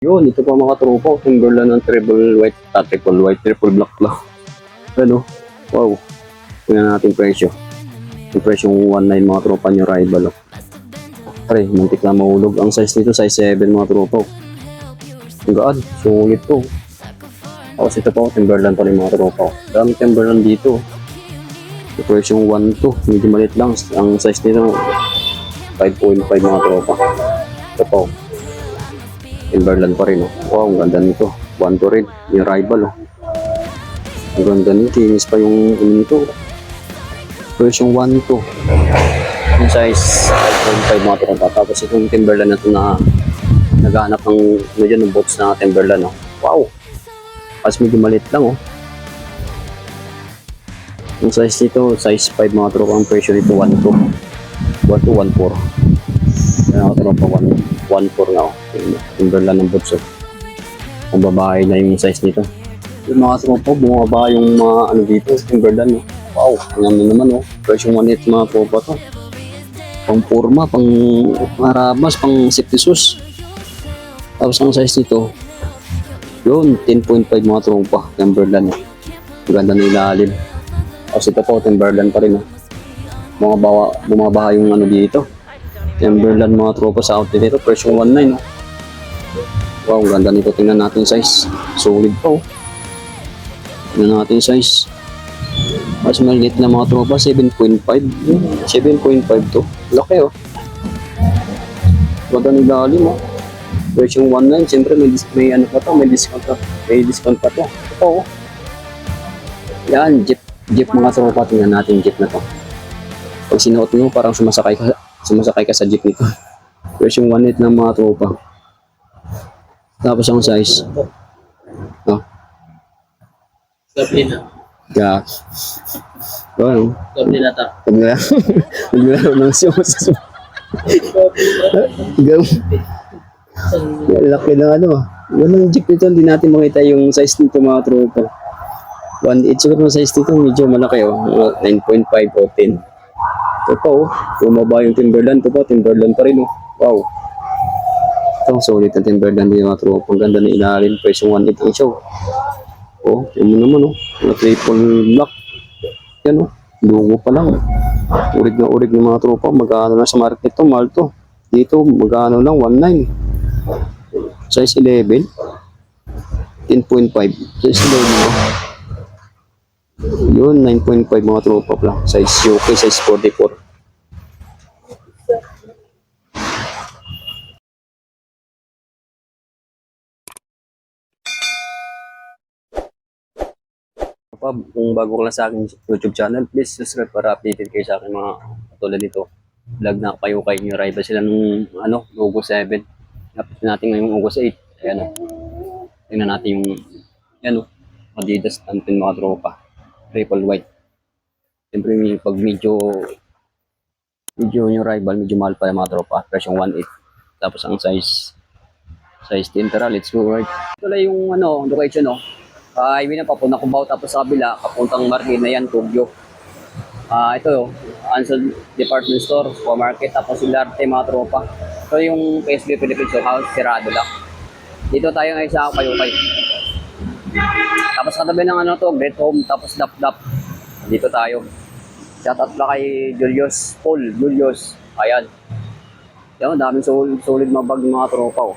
Yun, ito pa mga tropa. Timberland ng triple white, triple black lang. Ano? Wow. Tingnan natin presyo. Yung presyong 1.9 mga tropa nyo rival. Pare, muntik na mahulog. Ang size nito, size 7 mga tropa. Ang gaan, sulit to. Tapos ito po, Timberland pa rin mga tropa. Dami Timberland dito. Yung presyong 1.2, medyo maliit lang. Ang size nito, 5.5 mga tropa. Ito po. Timberland pa rin. Wow, ang ganda nito. 1.2 rin. Yung rival. Ang ganda nito. Tinis pa yung nito. Presyong 1.2. Yung size 5.5 mga tropa. Tapos itong Timberland na ito na naghahanap ng medyo ng boats na Timberland. Wow! Tapos medyo maliit lang. Yung size nito, size 5 mga tropa. Ang presyo nito 1.2. 1.2, 1.4. Kaya mga tropa 1.4 nga. Timberland ng boats. Ang babae na yung size nito. Yung mga tropa, bumaba yung mga ano dito, Timberland. Wow! Ang ano naman. Presyo 1.8 mga tropa to. Pang forma, pang marabas, pang safety shoes. Tapos ang size nito, yun, 10.5 mga tropa, Timberland. Ang ganda ng ilalim. Tapos ito po, Timberland pa rin. Bumabaha yung ano dito. Timberland mga tropa sa outlet dito, presyo 1.9. Wow, ang ganda nito. Tingnan natin size. Solid po. Tingnan natin size. Mas maliit na mga tropa, 7.5. 7.5 to. Laki Ganda ng ilalim Version 1.9, siyempre may ano pa to, may discount pa. May discount pa to. Ito Yan, jeep mga tropa. Tingnan natin jeep na to. Pag sinuot mo, parang sumasakay ka sa jeep nito. Version 1.8 ng mga tropa. Tapos ang size. Gabi na. Yeah. Wow. Gabi na ta. Naglaro ng siya. Laki na Ganun jeep nito, hindi natin makita yung size nito mga tropa. 1.8 siguro yung size nito, medyo malaki 9.5 o 10. Ito pa bumaba yung Timberland. Ito pa, Timberland pa rin Wow. Ito, solid na Timberland yung mga tropa. Ang ganda na ilalim, presyo 1.8 ang show. Yan mo naman mga triple black. Yan lugo pa lang. Urig na urig ng mga tropa. Magkano na sa market to, mahal to. Dito, magkano lang, 1.9. Size 11. 10.5. Size 11 Yun, 9.5 mga tropa lang. Size UK, size 44. Kung bago ka lang sa aking YouTube channel, please subscribe para updated kayo sa aking mga katulad nito. Vlog na kayo kay New Rival sila nung August 7. Tapos natin ngayong August 8. Ayan tingnan natin yung Adidas natin mga tropa. Triple white. Siyempre pag medyo New Rival, medyo mahal pa yung mga tropa. Presyong 1.8. Tapos ang size 10. Tara, let's go right. Ito lang yung location highway na papunta Cubao, tapos sa kabila papuntang Marikina yan, Tugyo. Ito Ansel Department Store, supermarket, tapos yung Larte mga tropa. Ito yung PSB Philippines House, sirado lang. Dito tayo ngayon sa Kayukay. Tapos katabi ng Great Home, tapos Dap. Dito tayo. Shoutout lang kay Paul Julius. Ayan. Yan, daming solid mga bag mga tropa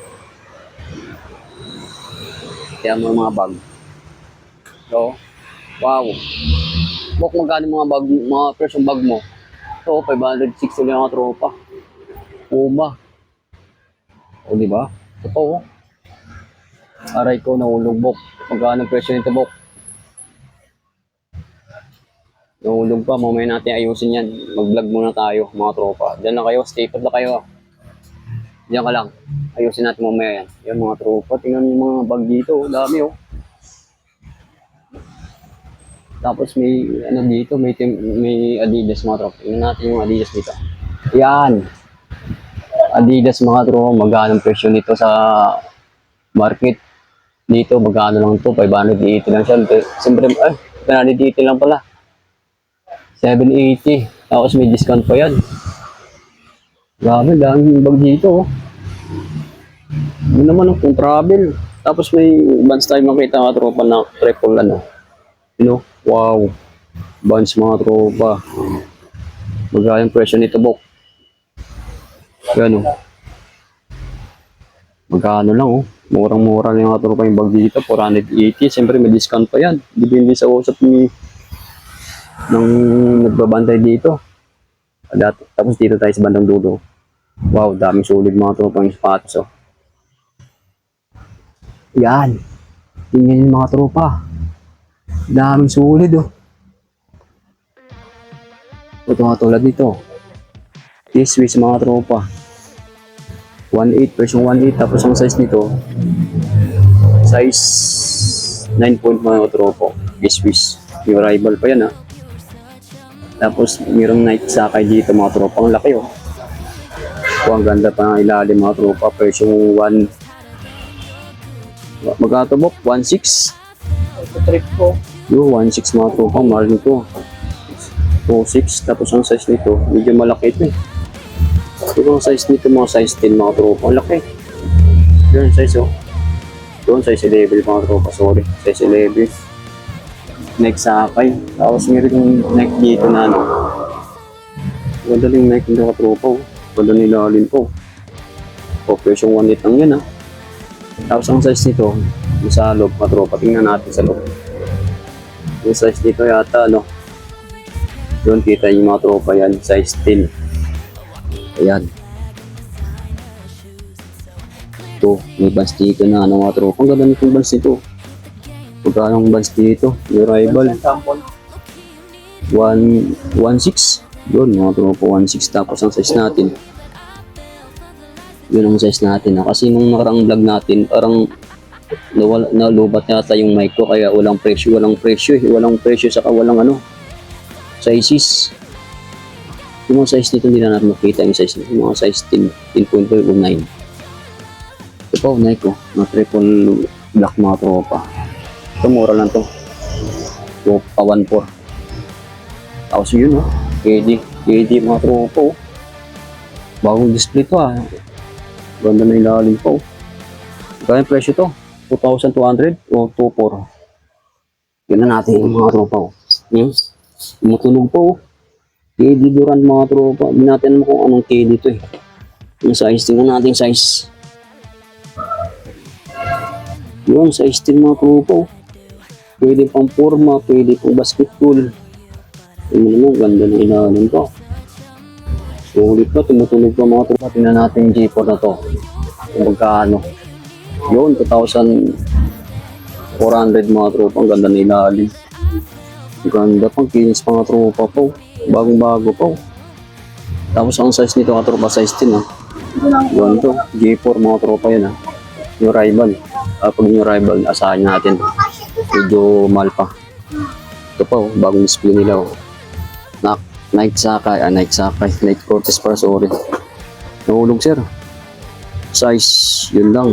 Yan mga bag. So, wow. Bok, magkano mga presyo bag mo? Ito, 560 lang mga tropa. Puma. Diba? Ito aray ko, nahulog bok. Magkano presyo nito bok? Nahulog pa, mamaya natin ayusin yan. Mag-vlog muna tayo mga tropa. Diyan lang kayo, stay put na kayo. Diyan ka lang. Ayusin natin mamaya yan. Yan mga tropa, tingnan yung mga bag dito. Dami Tapos may dito, may Adidas mga tropa. Tingnan natin yung Adidas dito. Yan. Adidas mga tropa, magkano presyo nito sa market. Dito magkano lang to, 580 lang siya. Siyempre, 580 lang pala. 780. Tapos may discount pa yan. Grabe, daming bag dito Yun naman kung travel. Tapos may bands tayo makita mga tropa na triple ano. You know, wow. Bands mga tropa. Magkano yung presyo nito, Bok? Yan, oh. Magkano lang, oh. Murang-mura lang yung mga tropa yung bag dito. 480. Siyempre may discount pa yan. Depende sa usap ni ng nagbabantay dito. Tapos dito tayo sa bandang dulo. Wow, daming sulit mga tropa yung sapatos, oh. Yan. Tingnan yung mga tropa. Daming sulit, oh. Ito nga tulad nito. This Swiss mga tropa. 1.8 version 1.8 tapos ang size nito size 9 point mga tropa. This Swiss. Yung rival pa yan ha. Tapos mayroong Nike sakay dito mga tropa. Ang laki oh. Ang ganda pa ng ilalim mga tropa. Version 1 magkatubok 1.6 Trip ko. yung 1.6 mga tropa. Mahal nito 2.6 tapos ang size nito medyo malaki ito eh. Ito ang size nito mga size 10 mga tropa. Ang laki. Yun size oh. Yun size 11 mga tropa. Sorry. Size 11. Nike sakay. Tapos meron yung Nike dito na ano. Ganda yung Nike ng mga tropa oh. Ganda nilalin po. O version 1.8 lang yan ah. Tapos ang size nito sa loob mga tropa. Tingnan natin sa loob. Yung size nito yata ano. Yun, kita yung mga tropa yan, size 10. Ayan. Ito, may bands dito na ano mga tropa. Ang ganda nitong bands nito. Magkano ang bands dito? May rival. 1.6. Yun, mga tropa, 1.6. Tapos ang size natin. Yun ang size natin. Kasi nung nakarang vlog natin, parang nalubat yata yung mic ko. Kaya walang presyo eh. Walang presyo saka walang ano. Sizes. Yung mga size nito hindi na natin makita yung size nito. Yung mga size 10, 10.5 o 9. Ito po, Nike ko. Mga triple black mga tropa. Ito, mura lang to. Ito, pa 1.4. Tapos yun, oh. KD mga tropa, oh. Bagong display to, ah. Ganda na ilalim po. Kaya yung presyo to. 2,200 o 2,400. Yun na natin yung mga tropa, oh. Matulog po. KD Durant mga tropa. Hindi natin alam kung anong KD to eh. Yung size. Tingnan natin size. Yun, size 10 mga tropa. Pwede pang forma. Pwede pang basketball. Yung naman, ganda ng ilalim to. Sulit pa. Tumutulog pa mga tropa. Tingnan natin yung G4 na to. Kung magkano. Yun, 2,400 mga tropa. Ang ganda ng ilalim. Ganda pang kinis pa nga tropa po. Bagong bago po. Tapos ang size nito nga tropa size 10 ha. Yun to. G4 mga tropa yun ha. Yung rival. Pag yung rival asahan natin. Medyo mahal pa. Ito po. Bagong display nila oh. Nike sakay. Nike Cortez para sorry. Nahulog sir. Size yun lang.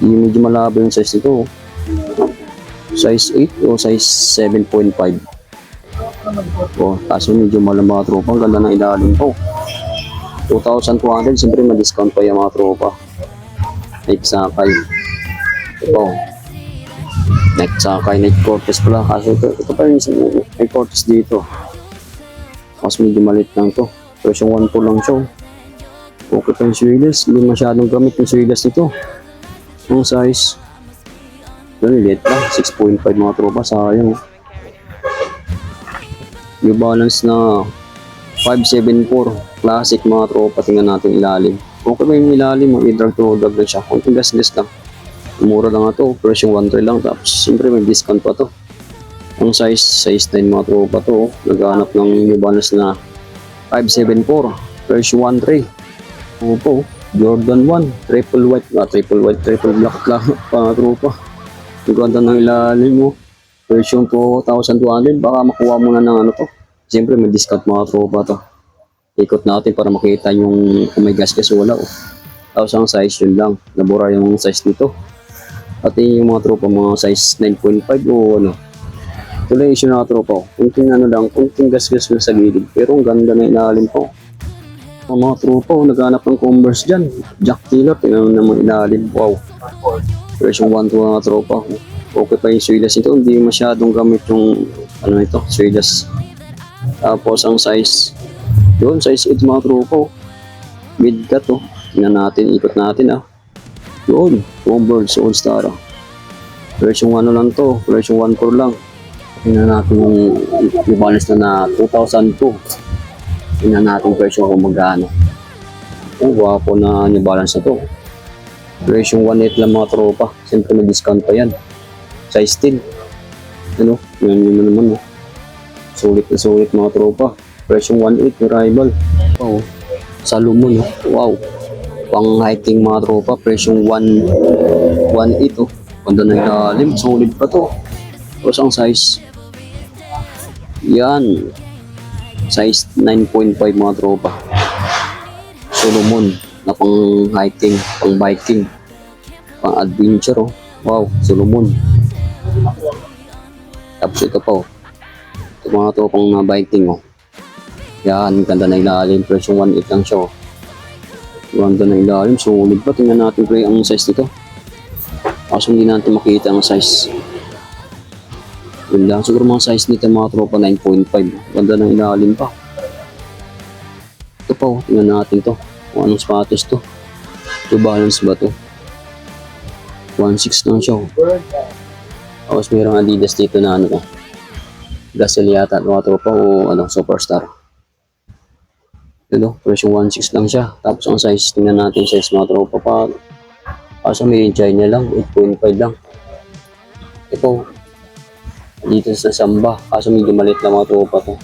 Hindi medyo malabo yung size nito oh. Size 8 o size 7.5. Oh, kaso medyo mahal mga tropa. Ang ganda ng ilalim po. 2,200. Siyempre may discount pa yung mga tropa. Nike sakay. Ito. Nike sakay. Nike Cortez pala. Kaso ito pa yung Nike Cortez dito. Mas medyo malit lang to. Version 1 po lang siya. Okay pa yung swilas. Hindi masyadong gamit yung swilas nito. Ang size. Yun, liit lang. 6.5 mga tropa. Sayang. New Balance na 574 classic mga tropa. Tingnan natin ilalim. Okay ba yung ilalim? I-drag to drag lang siya. Kunting gas-gas lang. Mura lang nga to. Version 1.3 lang. Tapos siyempre may discount pa to. Ang size 9 mga tropa to. Naghanap ng New Balance na 574 version 1.3. Opo. Jordan 1. Triple white. Triple black lang. Mga tropa. Ang ganda ng ilalim mo. Version 2,200. Baka makuha mo na ng ano to. Siyempre may discount mga tropa to. Ikot natin para makita yung kung may gas wala oh. Tapos ang size yun lang. Nabura yung size nito. At yung mga tropa mga size 9.5 o ano. Ito lang yung issue na tropa oh. Kunting ano lang. Kunting gas sa gilid. Pero ang ganda ng ilalim po. Ang mga tropa, naghanap ng Converse dyan. Jack Taylor, tingnan mo naman ilalim. Wow. Version 1 to mga tropa. Okay pa yung suelas ito, hindi masyadong gamit yung ano ito, suelas. Tapos ang size, yun, size 8 mga tropa. Mid cut oh. Tingnan natin, ikot natin ah. Yun, Converse All Star. Version 1 lang to, version 1.4 lang. Tingnan natin yung balance na 2002. Tingnan natin version kung magkano. Oh, wapo na yung balance na to. Version 1.8 lang mga tropa. Siyempre may discount pa yan. Size 10. Ano? Yan yun naman oh. Sulit na sulit mga tropa. Version 1.8 yung rival. Oh, Salomon oh. Wow. Pang hiking mga tropa. Version 1.8 oh. Ganda na ilalim. Solid pa to. Tapos ang size. Yan. Size 9.5 mga tropa. Solomon na pang hiking, pang biking, pang adventure oh. Wow, Solomon. Tapos ito pa oh. Ito mga tropang na biking oh. Yan, ganda na ilalim. Version 1.8 lang siya oh. Ganda na ilalim, solid pa. Tingnan natin pre ang size nito. Kaso hindi natin makita ang size. Yun lang, siguro mga size nito mga tropa 9.5. Ganda ng ilalim pa. Ito pa oh, tingnan natin to. Kung anong sapatos to. Ito balance ba to? 1.6 lang siya oh. Tapos mayroong Adidas dito na ano oh. Gazelle yata mga tropa o ano, Superstar. Ito oh, version 1.6 lang siya. Tapos ang size, tingnan natin size mga tropa pa. Kaso may China lang, 8.5 lang. Ito dito sa Samba, kaso medyo maliit lang mga tropa to.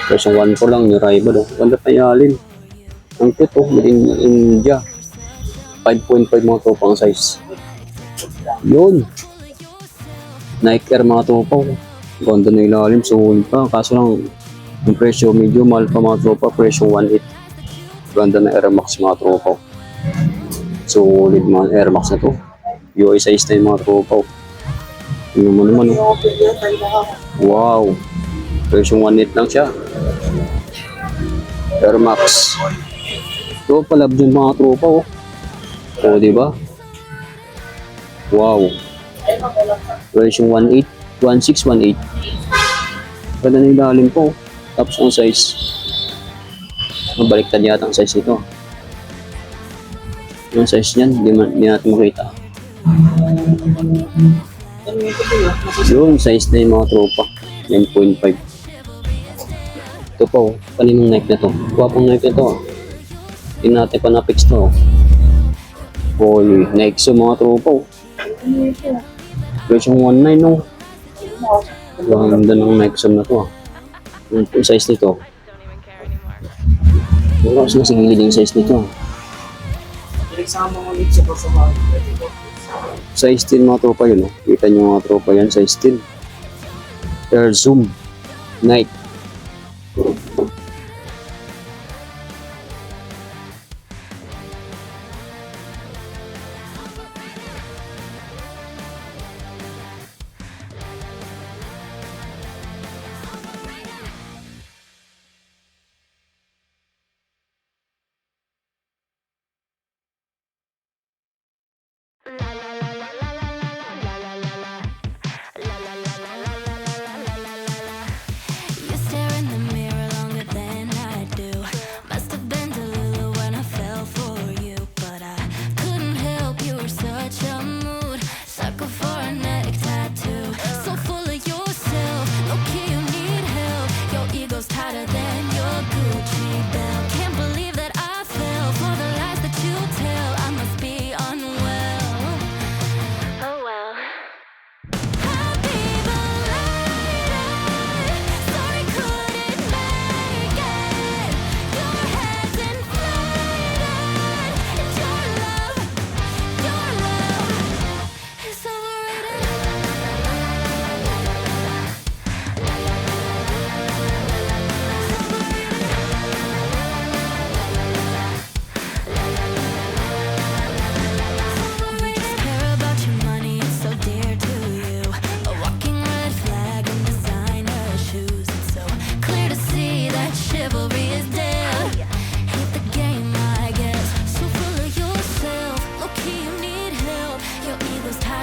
Version 1.4 lang yung rival oh. Ganda pa yalim. Ang cute oh, made in India. 5.5 mga tropa ang size. Yun. Nike Air mga tropa oh. Ganda na ilalim, sulit pa. Kaso lang, yung presyo medyo mahal pa mga tropa, presyo 1.8. Ganda na Air Max mga tropa. Sulit mga Air Max na to. UI size na yung mga tropa. Tingnan mo naman oh. Wow. Version 1.8 lang siya. Air Max. Ito palab dyan mga tropa oh. O diba? Wow. Version 1.8. 1.6, 1.8. Ganda na ilalim po. Tapos ang size. Mabaliktad yata ang size nito. Yung size niyan, hindi natin makita. Yung size na yung mga tropa. 9.5. Ito po, kaninong Nike na to? Guwapong Nike na to. Hindi natin pa na-fix to. Hoy, Nike so mga tropa. Version 1.9 no. Ganda ng Nike na to. Yung size nito. Mas sigilid yung size nito. Size 10 mga tropa yun. Kita nyo mga tropa yan, size 10. Air Zoom Nike. You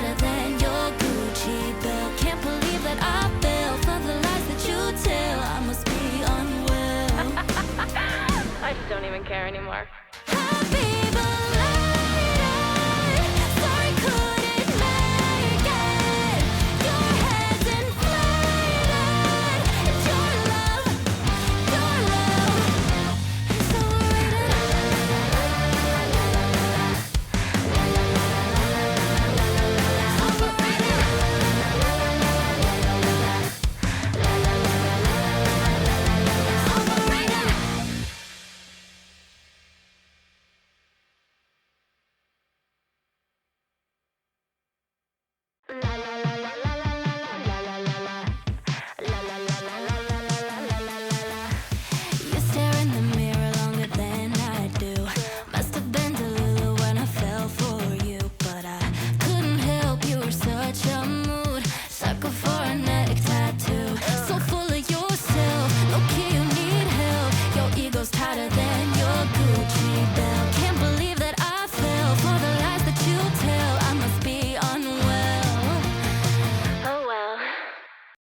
better than your Gucci belt. Can't believe that I fell for the lies that you tell. I must be unwell. I just don't even care anymore.